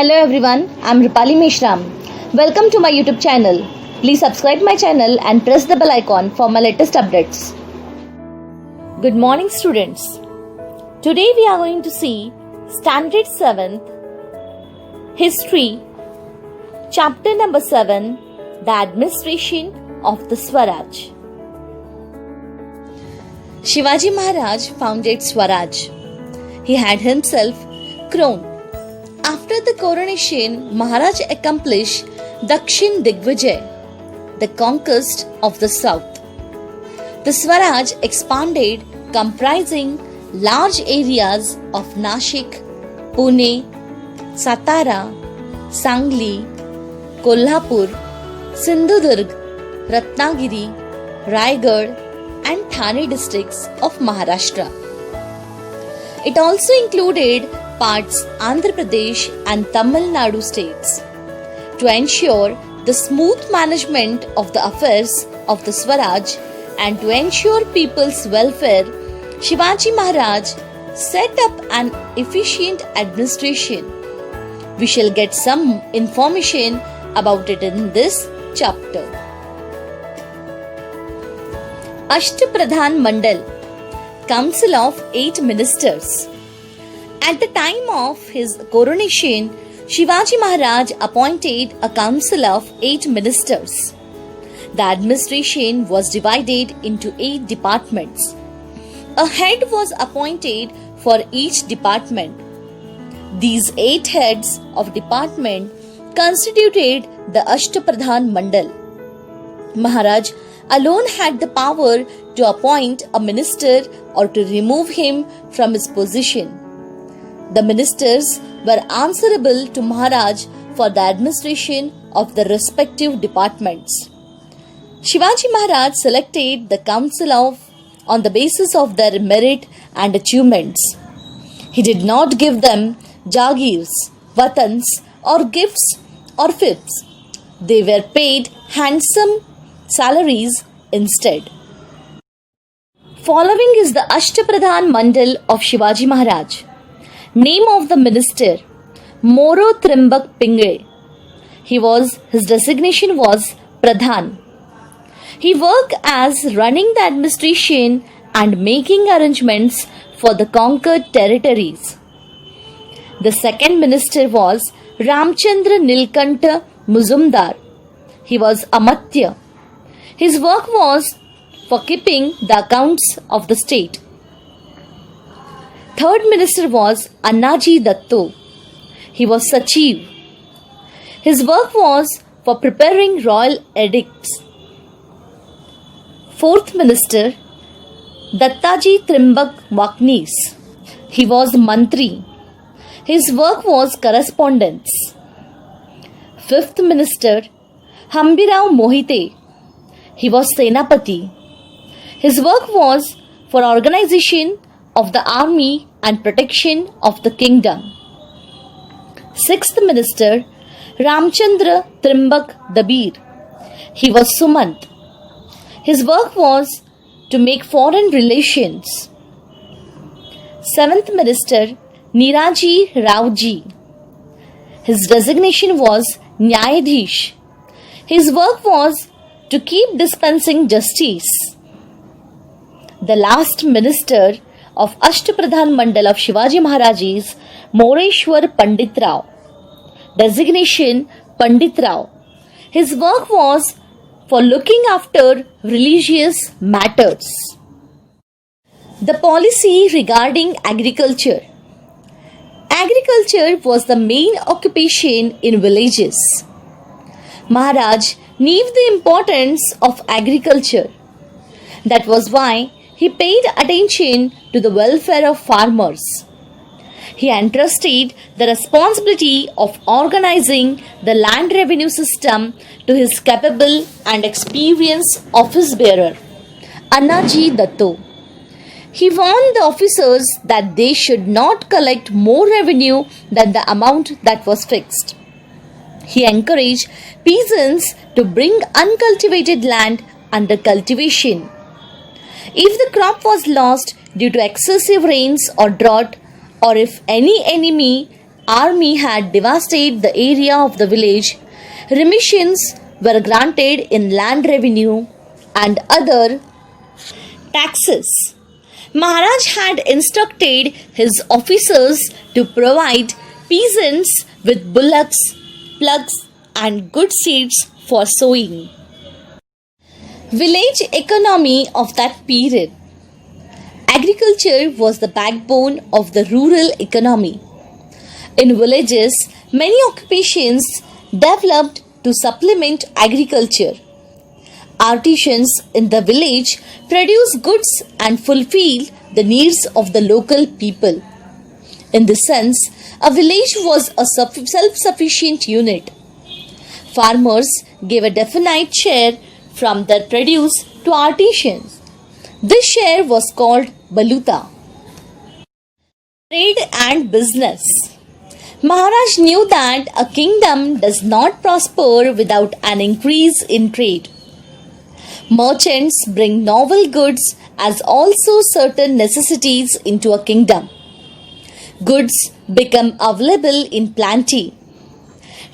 Hello everyone, I'm Rupali Meshram. Welcome to my YouTube channel. Please subscribe my channel and press the bell icon for my latest updates. Good morning students. Today we are going to see Standard 7th History, Chapter number 7, The Administration of the Swaraj. Shivaji Maharaj founded Swaraj. He had himself crowned. After the coronation, Maharaj accomplished Dakshin Digvijay, the conquest of the south. The Swaraj expanded, comprising large areas of Nashik, Pune, Satara, Sangli, Kolhapur, Sindhudurg, Ratnagiri, Raigad and Thane districts of Maharashtra. It also included parts Andhra Pradesh and Tamil Nadu states. To ensure the smooth management of the affairs of the Swaraj and to ensure people's welfare, Shivaji Maharaj set up an efficient administration. We shall get some information about it in this chapter. Ashtapradhan Mandal, Council of 8 Ministers. At the time of his coronation, Shivaji Maharaj appointed a council of 8 ministers. The administration was divided into 8 departments. A head was appointed for each department. These 8 heads of department constituted the Ashtapradhan Mandal. Maharaj alone had the power to appoint a minister or to remove him from his position. The ministers were answerable to Maharaj for the administration of the respective departments. Shivaji Maharaj selected the council on the basis of their merit and achievements. He did not give them jagirs, watans or gifts or fiefs. They were paid handsome salaries instead. Following is the Ashtapradhan Mandal of Shivaji Maharaj. Name of the minister, Moro Trimbak Pingle. His designation was Pradhan. He worked as running the administration and making arrangements for the conquered territories. The second minister was Ramchandra Nilkanta Muzumdar. He was Amatya. His work was for keeping the accounts of the state. Third minister was Annaji Datto. He was Sachiv. His work was for preparing royal edicts. Fourth minister, Dattaji Trimbak Vaknis. He was Mantri. His work was correspondence. Fifth minister, Hambirao Mohite. He was Senapati. His work was for organization of the army and protection of the kingdom. Sixth minister, Ramchandra Trimbak Dabir. He was Sumant. His work was to make foreign relations. Seventh minister, Niraji Raoji. His designation was Nyayadhish. His work was to keep dispensing justice. The last minister of Ashtapradhan Mandal of Shivaji Maharaj is Moreshwar Pandit Rao. Designation Pandit Rao. His work was for looking after religious matters. The policy regarding agriculture. Agriculture was the main occupation in villages. Maharaj knew the importance of agriculture. That was why he paid attention to the welfare of farmers. He entrusted the responsibility of organizing the land revenue system to his capable and experienced office bearer, Annaji Datto. He warned the officers that they should not collect more revenue than the amount that was fixed. He encouraged peasants to bring uncultivated land under cultivation. If the crop was lost due to excessive rains or drought, or if any enemy army had devastated the area of the village, remissions were granted in land revenue and other taxes. Maharaj had instructed his officers to provide peasants with bullocks, plugs, and good seeds for sowing. Village economy of that period. Agriculture was the backbone of the rural economy. In villages, many occupations developed to supplement agriculture. Artisans in the village produce goods and fulfill the needs of the local people. In this sense, a village was a self-sufficient unit. Farmers gave a definite share from their produce to artisans. This share was called baluta. Trade and business. Maharaj knew that a kingdom does not prosper without an increase in trade. Merchants bring novel goods as also certain necessities into a kingdom. Goods become available in plenty.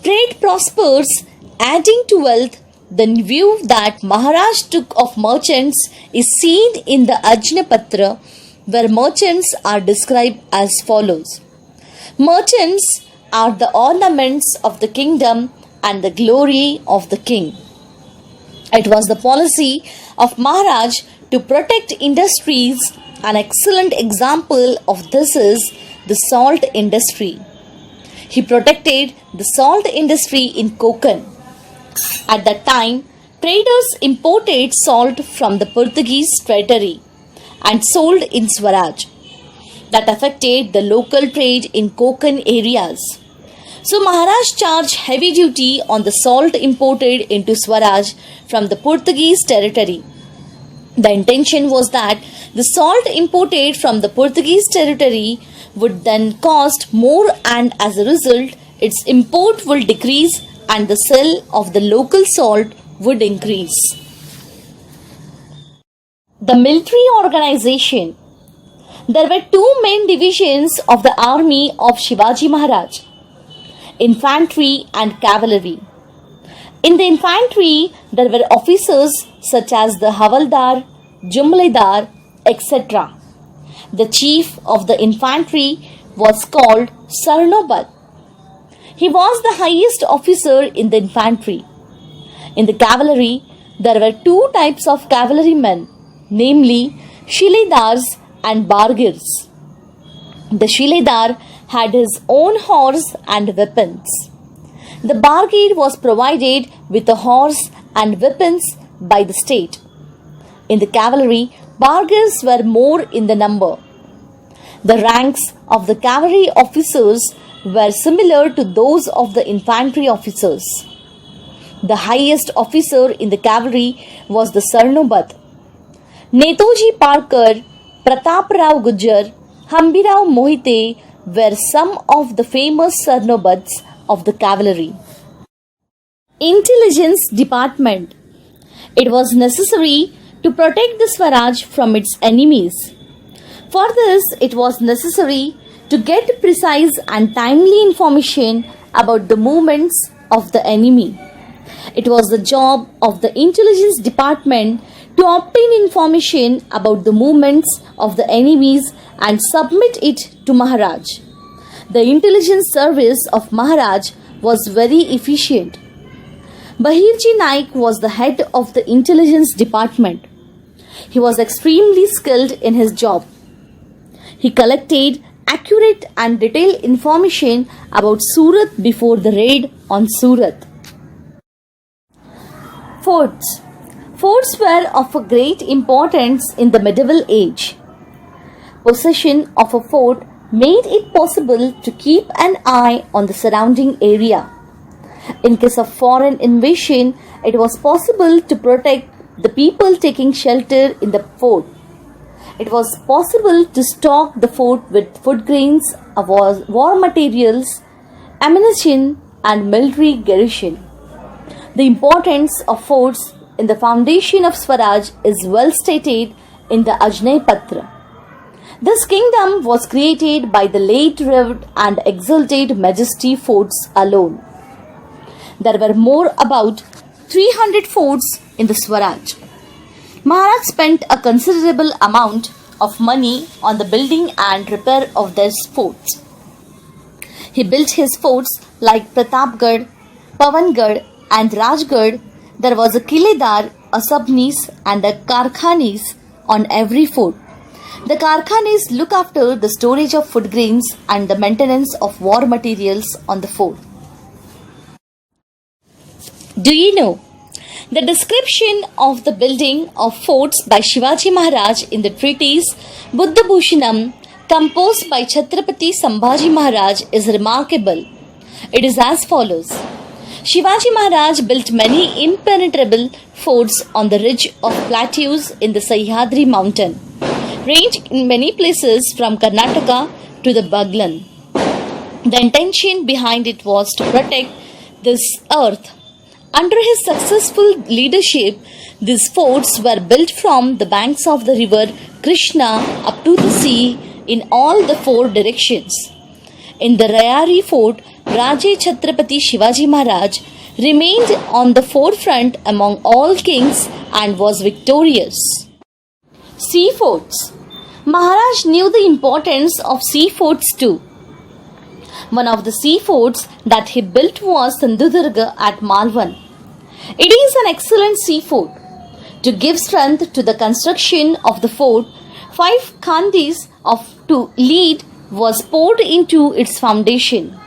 Trade prospers, adding to wealth. The view that Maharaj took of merchants is seen in the Ajnapatra, where merchants are described as follows. Merchants are the ornaments of the kingdom and the glory of the king. It was the policy of Maharaj to protect industries. An excellent example of this is the salt industry. He protected the salt industry in Konkan. At that time, traders imported salt from the Portuguese territory and sold in Swaraj. That affected the local trade in Konkan areas. So Maharaj charged heavy duty on the salt imported into Swaraj from the Portuguese territory. The intention was that the salt imported from the Portuguese territory would then cost more, and as a result, its import will decrease and the sale of the local salt would increase. The military organization. There were two main divisions of the army of Shivaji Maharaj: infantry and cavalry. In the infantry, there were officers such as the Havaldar, Jumladar, etc. The chief of the infantry was called Sarnobat. He was the highest officer in the infantry. In the cavalry, there were two types of cavalrymen, namely Shiledars and Bargirs. The Shiledar had his own horse and weapons. The Bargir was provided with a horse and weapons by the state. In the cavalry, Bargirs were more in the number. The ranks of the cavalry officers were similar to those of the infantry officers. The highest officer in the cavalry was the Sarnobat. Netoji Parkar, Prataprao Gujjar, Hambirao Mohite were some of the famous Sarnobats of the cavalry. Intelligence Department. It was necessary to protect the Swaraj from its enemies. For this, it was necessary to get precise and timely information about the movements of the enemy. It was the job of the intelligence department to obtain information about the movements of the enemies and submit it to Maharaj. The intelligence service of Maharaj was very efficient. Bahirji Naik was the head of the intelligence department. He was extremely skilled in his job. He collected accurate and detailed information about Surat before the raid on Surat. Forts. Forts were of a great importance in the medieval age. Possession of a fort made it possible to keep an eye on the surrounding area. In case of foreign invasion, it was possible to protect the people taking shelter in the fort. It was possible to stock the fort with food grains, war materials, ammunition, and military garrison. The importance of forts in the foundation of Swaraj is well stated in the Ajnapatra. This kingdom was created by the late revered and exalted majesty forts alone. There were more about 300 forts in the Swaraj. Maharaj spent a considerable amount of money on the building and repair of these forts. He built his forts like Pratapgarh, Pavangarh and Rajgarh. There was a Kiledar, a Sabnis and a Karkhanis on every fort. The Karkhanis look after the storage of food grains and the maintenance of war materials on the fort. Do you know the description of the building of forts by Shivaji Maharaj in the treatise Buddha Bhushanam composed by Chhatrapati Sambhaji Maharaj is remarkable. It is as follows. Shivaji Maharaj built many impenetrable forts on the ridge of plateaus in the Sahyadri mountain, ranged in many places from Karnataka to the Baglan. The intention behind it was to protect this earth. Under his successful leadership, these forts were built from the banks of the river Krishna up to the sea in all the four directions. In the Rayari fort, Raja Chhatrapati Shivaji Maharaj remained on the forefront among all kings and was victorious. Sea forts. Maharaj knew the importance of sea forts too. One of the sea forts that he built was Sindhudurga at Malvan. It is an excellent sea fort. To give strength to the construction of the fort, 5 khandis to lead was poured into its foundation.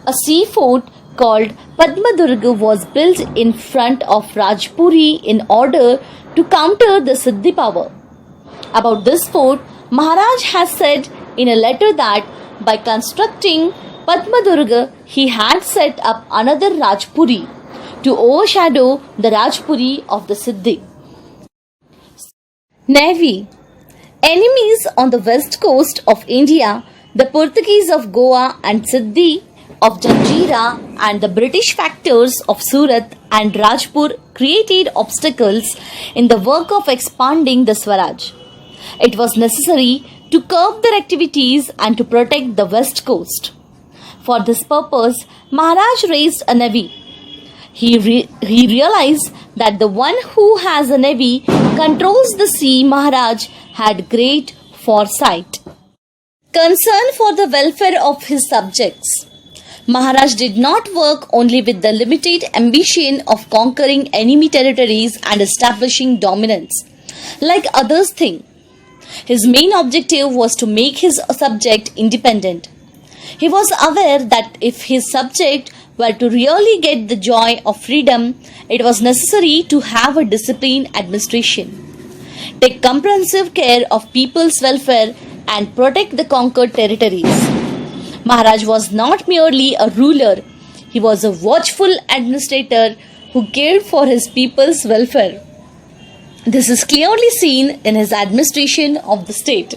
A sea fort called Padmadurga was built in front of Rajpuri in order to counter the Siddhi power. About this fort, Maharaj has said in a letter that by constructing Padmadurga, he had set up another Rajpuri to overshadow the Rajpuri of the Siddhi. Navy. Enemies on the west coast of India, the Portuguese of Goa and Siddhi of Janjira and the British factors of Surat and Rajpur created obstacles in the work of expanding the Swaraj. It was necessary to curb their activities and to protect the west coast. For this purpose, Maharaj raised a navy. He realized that the one who has a navy controls the sea. Maharaj had great foresight. Concern for the welfare of his subjects. Maharaj did not work only with the limited ambition of conquering enemy territories and establishing dominance, like others think. His main objective was to make his subject independent. He was aware that if his subject were to really get the joy of freedom, it was necessary to have a disciplined administration, take comprehensive care of people's welfare, and protect the conquered territories. Maharaj was not merely a ruler, he was a watchful administrator who cared for his people's welfare. This is clearly seen in his administration of the state.